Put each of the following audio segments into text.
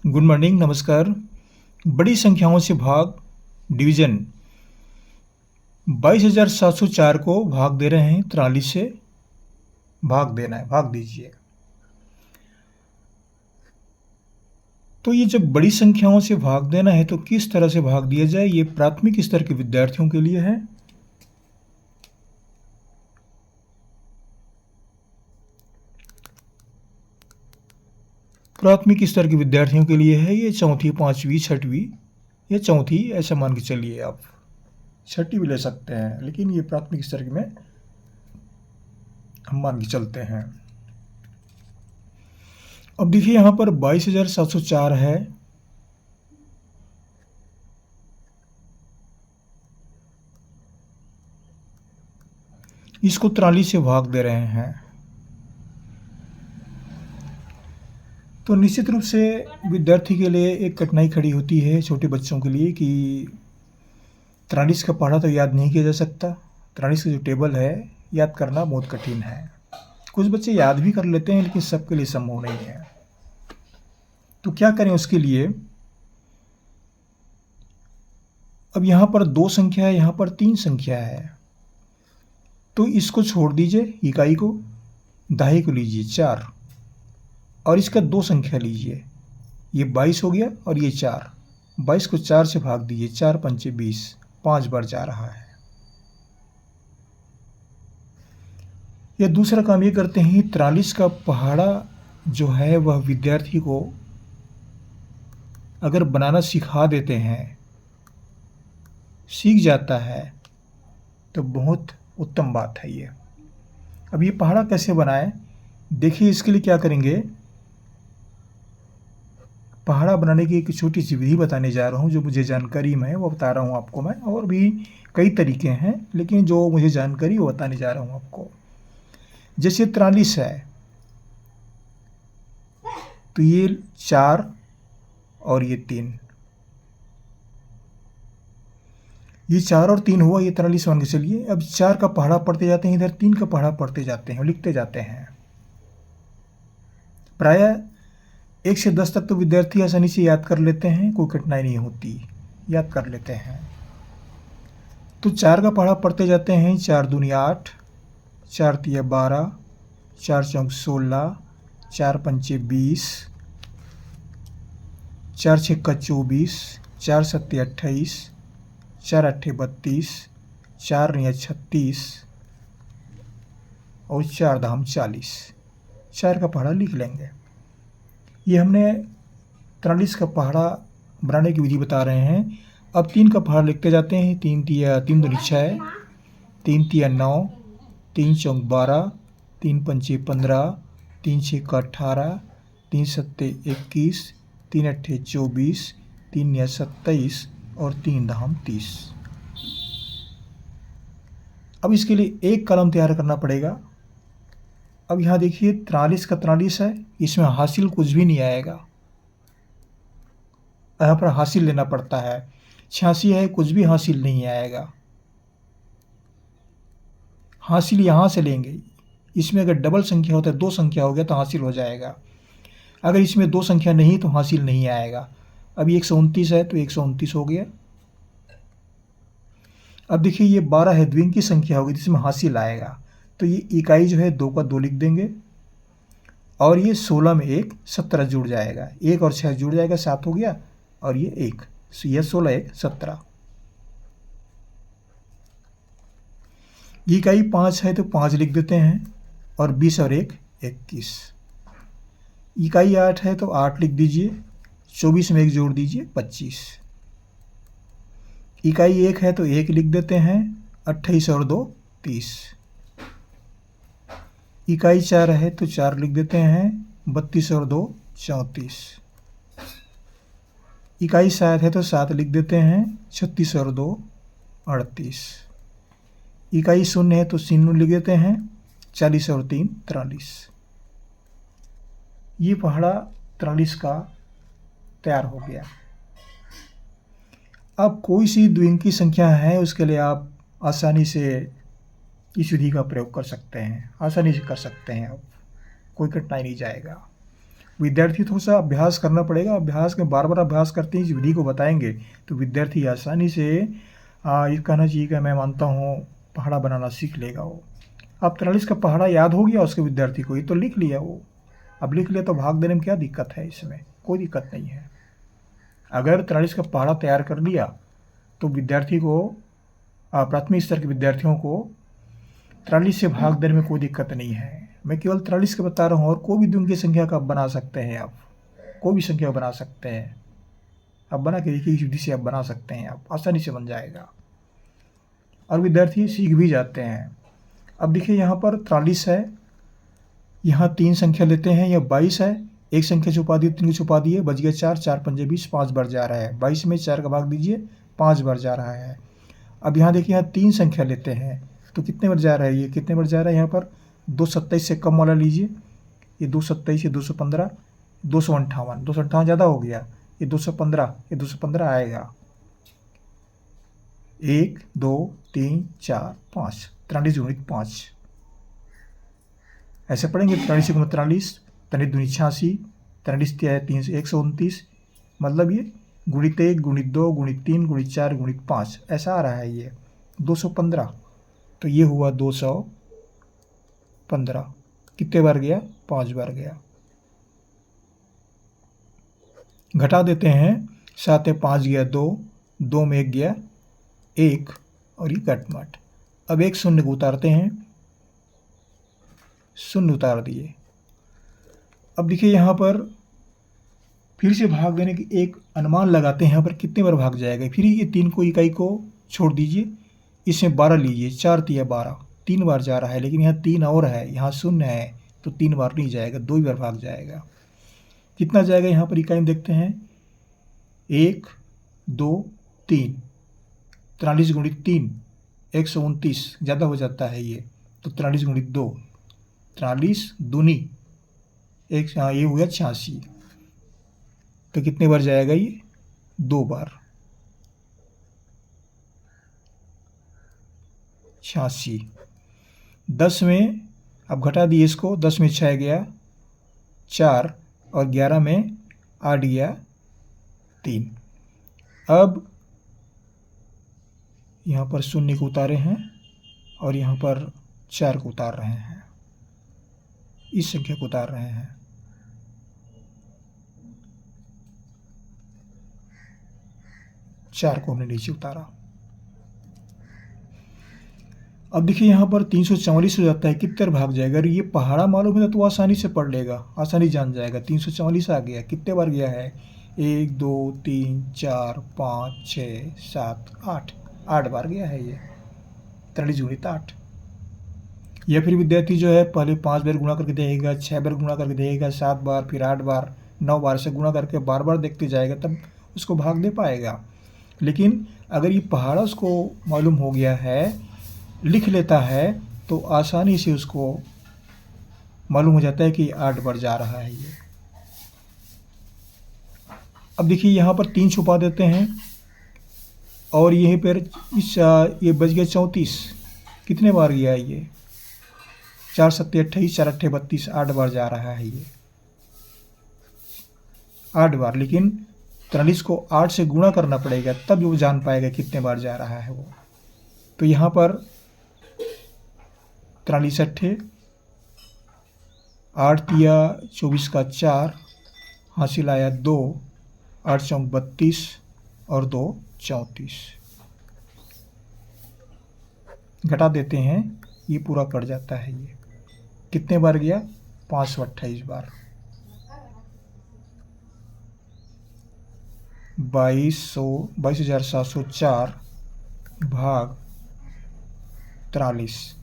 Good morning, नमस्कार। बड़ी संख्याओं से भाग डिवीजन 22,704 को भाग दे रहे हैं 43 से। भाग देना है, भाग दीजिए। तो ये जब बड़ी संख्याओं से भाग देना है तो किस तरह से भाग दिया जाए, ये प्राथमिक स्तर के विद्यार्थियों के लिए है। प्राथमिक स्तर के विद्यार्थियों के लिए है ये। चौथी, पांचवी, छठवीं या चौथी ऐसा मान के चलिए। आप छठी भी ले सकते हैं, लेकिन ये प्राथमिक स्तर में हम मान के चलते हैं। अब देखिए यहाँ पर 22,704 है। इसको 43 से भाग दे रहे हैं। तो निश्चित रूप से विद्यार्थी के लिए एक कठिनाई खड़ी होती है, छोटे बच्चों के लिए, कि 43 का पढ़ा तो याद नहीं किया जा सकता। 43 का जो टेबल है याद करना बहुत कठिन है। कुछ बच्चे याद भी कर लेते हैं, लेकिन सबके लिए संभव नहीं है। तो क्या करें उसके लिए। अब यहाँ पर 2 संख्या है, यहाँ पर 3 संख्या है। तो इसको छोड़ दीजिए, इकाई को, दहाई को लीजिए 4, और इसका 2 संख्या लीजिए। ये 22 हो गया और ये 4। 22 को 4 से भाग दीजिए, 4 पंचे 20, 5 बार जा रहा है। या दूसरा काम ये करते हैं, 43 का पहाड़ा जो है वह विद्यार्थी को अगर बनाना सिखा देते हैं, सीख जाता है, तो बहुत उत्तम बात है ये। अब ये पहाड़ा कैसे बनाएं, देखिए। इसके लिए क्या करेंगे, पहाड़ा बनाने की एक छोटी सी विधि बताने जा रहा हूँ, जो मुझे जानकारी में है वो बता रहा हूँ आपको मैं। और भी कई तरीके हैं, लेकिन जो मुझे जानकारी वो बताने जा रहा हूँ आपको। जैसे 43 है, तो ये 4 और ये 3, ये 4 और 3 हुआ, ये 43 मान के चलिए। अब 4 का पहाड़ा पढ़ते जाते हैं, इधर 3 का पहाड़ा पढ़ते जाते हैं, लिखते जाते हैं। प्रायः 1 से 10 तक तो विद्यार्थी आसानी से याद कर लेते हैं, कोई कठिनाई नहीं होती, याद कर लेते हैं। तो 4 का पहाड़ा पढ़ते जाते हैं। 4 दूनी 8, 4 तिया 12, 4 चौक 16, 4 पंचे 20, 4 छक्का 24, 4 सत्ते 28, 4 अट्ठे 32, 4 निया 36 और 4 धाम 40। 4 का पहाड़ा लिख लेंगे। ये हमने 43 का पहाड़ा बनाने की विधि बता रहे हैं। अब 3 का पहाड़ा लिखते जाते हैं। 3 दूनी 6, 3 तिया 9, 3 चौक 12, 3 पंचे 15, 3 छक्का 18, 3 सत्ते 21, 3 अट्ठे 24, 3 निया 27 और 3 धाम 30। अब इसके लिए एक कलम तैयार करना पड़ेगा। अब यहाँ देखिए 43 का 43 है, इसमें हासिल कुछ भी नहीं आएगा, यहाँ पर हासिल लेना पड़ता है। 86 है, कुछ भी हासिल नहीं आएगा, हासिल यहाँ से लेंगे। इसमें अगर डबल संख्या होता है, 2 संख्या हो गया तो हासिल हो जाएगा। अगर इसमें 2 संख्या नहीं तो हासिल नहीं आएगा। अब 129 है तो 129 हो गया। अब देखिए ये 12 है, द्विंग की संख्या होगी जिसमें हासिल आएगा, तो ये इकाई जो है 2 का 2 लिख देंगे। और ये 16 में 1, 17 जुड़ जाएगा, 1 और 6 जुड़ जाएगा, 7 हो गया। और ये 1, यह 16 1 17। इकाई 5 है तो 5 लिख देते हैं, और 20 और 1 21। इकाई 8 है तो 8 लिख दीजिए, 24 में 1 जोड़ दीजिए 25। इकाई 1 है तो 1 लिख देते हैं, 28 और 2 30। इकाई 4 है तो 4 लिख देते हैं, 32 और 2 34। इकाई 7 है तो 7 लिख देते हैं, 36 और 2 38। इकाई 0 है तो 0 लिख देते हैं, 40 और 3 43। ये पहाड़ा 43 का तैयार हो गया। अब कोई सी द्विंकी संख्या है, उसके लिए आप आसानी से इस विधि का प्रयोग कर सकते हैं, आसानी से कर सकते हैं, आप कोई कठिनाई नहीं जाएगा। विद्यार्थी थोड़ा सा अभ्यास करना पड़ेगा। अभ्यास में बार बार अभ्यास करते ही इस विधि को बताएंगे तो विद्यार्थी आसानी से ये कहना चाहिए कि मैं मानता हूँ पहाड़ा बनाना सीख लेगा वो। अब 43 का पहाड़ा याद हो गया उसके विद्यार्थी को, ये तो लिख लिया वो। अब लिख लिया तो भाग देने में क्या दिक्कत है, इसमें कोई दिक्कत नहीं है। अगर 43 का पहाड़ा तैयार कर लिया तो विद्यार्थी को, प्राथमिक स्तर के विद्यार्थियों को 43 से भाग देने में कोई दिक्कत नहीं है। मैं केवल 43 का बता रहा हूँ, और कोई भी द्विंग की संख्या का आप बना सकते हैं, आप कोई भी संख्या बना सकते हैं। अब बना के देखिए, इस विधि से आप बना सकते हैं, आप आसानी से बन जाएगा और विद्यार्थी सीख भी जाते हैं। अब देखिए यहाँ पर 43 है, यहाँ 3 संख्या लेते हैं, यह 22 है, एक संख्या छुपा दी, 3 को छुपा दिए, बच गया 4, 4 पंजे 20, 5 बार जा रहा है। 22 में 4 का भाग दीजिए, 5 बार जा रहा है। अब यहाँ देखिए, यहाँ 3 संख्या लेते हैं तो कितने बार जा रहा है, ये कितने बार जा रहा है, यहाँ पर 227 से कम वाला लीजिए, ये 227, ये 215, 258, 258 ज़्यादा हो गया, ये 215, ये 215 आएगा। 1 2 3 4 5, 43 गुणित 5 ऐसे पढ़ेंगे। 43 गुणित 43, 43 दूनी 86, 43 3 129, मतलब ये गुणित 1 गुणित 2 गुणित 3 गुणित 4 गुणित 5 ऐसा आ रहा है ये 215। तो ये हुआ 215, कितने बार गया, 5 बार गया। घटा देते हैं, 7 में 5 गया 2, 2 में 1 गया 1, और ये कटमट। अब एक शून्य को उतारते हैं, शून्य उतार दिए। अब देखिए यहाँ पर फिर से भाग देने की एक अनुमान लगाते हैं, यहाँ पर कितने बार भाग जाएगा। फिर ये 3 को इकाई को छोड़ दीजिए, इसमें 12 लीजिए, 4 तिया 12, 3 बार जा रहा है, लेकिन यहाँ 3 और है, यहाँ शून्य है तो 3 बार नहीं जाएगा, 2 ही बार भाग जाएगा। कितना जाएगा यहाँ पर इकाई में देखते हैं, 1 2 3, 43 गुणित 3 129, ज़्यादा हो जाता है ये, तो 43 गुणित 2, 43 दूनी 1, ये हो गया 86। तो कितने बार जाएगा ये, 2 बार, 86। 10 में अब घटा दिए इसको, 10 में 6 गया 4, और 11 में 8 गया 3। अब यहाँ पर शून्य को उतारे हैं और यहाँ पर 4 को उतार रहे हैं, इस संख्या को उतार रहे हैं। चार को हमने नीचे उतारा। अब देखिए यहाँ पर 344 हो जाता है, कितने भाग जाएगा। अगर ये पहाड़ा मालूम है तो आसानी से पढ़ लेगा, आसानी जान जाएगा। 344 आ गया, कितने बार गया है, 1 2 3 4 5 6 7 8, 8 बार गया है ये, 43 गुणित 8। या फिर विद्यार्थी जो है पहले 5 बार गुणा करके देगा, 6 बार गुणा करके देगा, 7 बार, फिर 8 बार, 9 बार से गुणा करके बार बार देखते जाएगा, तब उसको भाग दे पाएगा। लेकिन अगर ये पहाड़ा उसको मालूम हो गया है, लिख लेता है, तो आसानी से उसको मालूम हो जाता है कि 8 बार जा रहा है ये। अब देखिए यहाँ पर 3 छुपा देते हैं और यहीं पर ये बच गया 34, कितने बार गया है ये, 4 7 28, 4 8 32, 8 बार जा रहा है ये, 8 बार। लेकिन 43 को 8 से गुणा करना पड़ेगा, तब वो जान पाएगा कितने बार जा रहा है वो। तो यहाँ पर 43 8 8 तिया 24 का 4, हासिल आया 2, 8 चौक 32 और 2 34। घटा देते हैं, ये पूरा कट जाता है। ये कितने बार गया, 528 बार। 22,704 भाग 43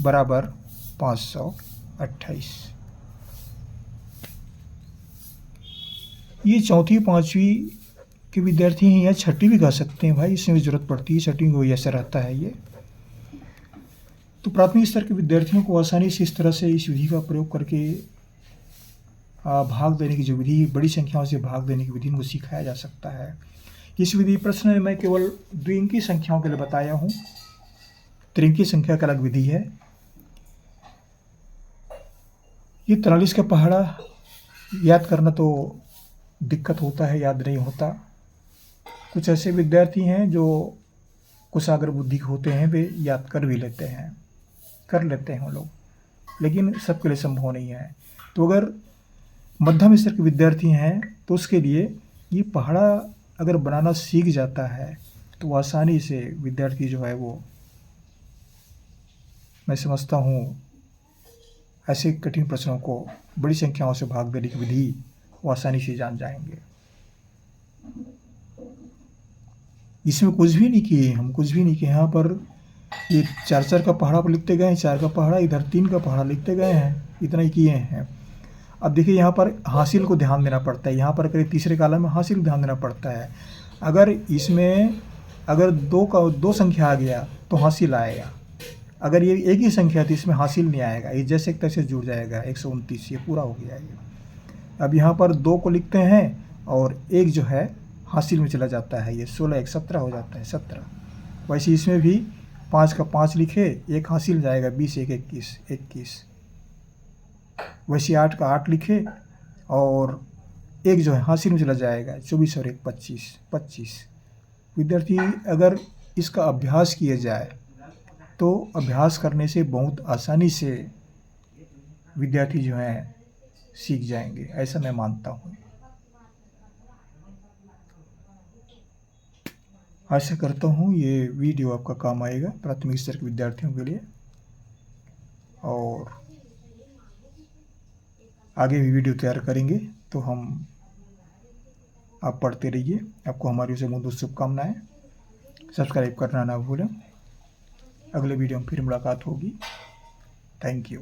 बराबर 528। ये चौथी पाँचवीं के विद्यार्थी हैं या छठी भी कह सकते हैं भाई, इसमें भी ज़रूरत पड़ती है, छठी को ऐसा रहता है ये। तो प्राथमिक स्तर के विद्यार्थियों को आसानी से इस तरह से इस विधि का प्रयोग करके भाग देने की जो विधि, बड़ी संख्याओं से भाग देने की विधि को सिखाया जा सकता है। इस विधि प्रश्न में मैं केवल द्विअंकी संख्याओं के लिए बताया हूँ, त्रिअंकी संख्या का अलग विधि है। ये 43 का पहाड़ा याद करना तो दिक्कत होता है, याद नहीं होता। कुछ ऐसे विद्यार्थी हैं जो कुशाग्र बुद्धि के होते हैं, वे याद कर भी लेते हैं, कर लेते हैं वो लोग, लेकिन सबके लिए संभव नहीं है। तो अगर मध्यम स्तर के विद्यार्थी हैं तो उसके लिए ये पहाड़ा अगर बनाना सीख जाता है तो आसानी से विद्यार्थी जो है वो, मैं समझता हूँ, ऐसे कठिन प्रश्नों को बड़ी संख्याओं से भाग देने की विधि वो आसानी से जान जाएंगे। इसमें कुछ भी नहीं किए, हम कुछ भी नहीं किए। यहाँ पर ये 4-4 का पहाड़ा पर लिखते गए हैं, 4 का पहाड़ा, इधर 3 का पहाड़ा लिखते गए हैं, इतना ही किए हैं। अब देखिए यहाँ पर हासिल को ध्यान देना पड़ता है, यहाँ पर करीब तीसरे कॉलम में हासिल को ध्यान देना पड़ता है। अगर इसमें अगर 2 संख्या आ गया तो हासिल आएगा, अगर ये एक ही संख्या है तो इसमें हासिल नहीं आएगा, ये जैसे तैसे जुड़ जाएगा। 129 ये पूरा हो गया ये। अब यहाँ पर 2 को लिखते हैं और एक जो है हासिल में चला जाता है, ये 16 1 17 हो जाता है, 17। वैसे इसमें भी 5 का 5 लिखे, एक हासिल जाएगा, 20 1 21। वैसे 8 का 8 लिखे और एक जो है हासिल में चला जाएगा, 24 और 1 25। विद्यार्थी अगर इसका अभ्यास किया जाए तो अभ्यास करने से बहुत आसानी से विद्यार्थी जो हैं सीख जाएंगे, ऐसा मैं मानता हूँ। आशा करता हूँ ये वीडियो आपका काम आएगा प्राथमिक स्तर के विद्यार्थियों के लिए, और आगे भी वीडियो तैयार करेंगे तो आप पढ़ते रहिए। आपको हमारी ओर से बहुत शुभकामनाएं। सब्सक्राइब करना ना भूलें। अगले वीडियो में फिर मुलाकात होगी। Thank you.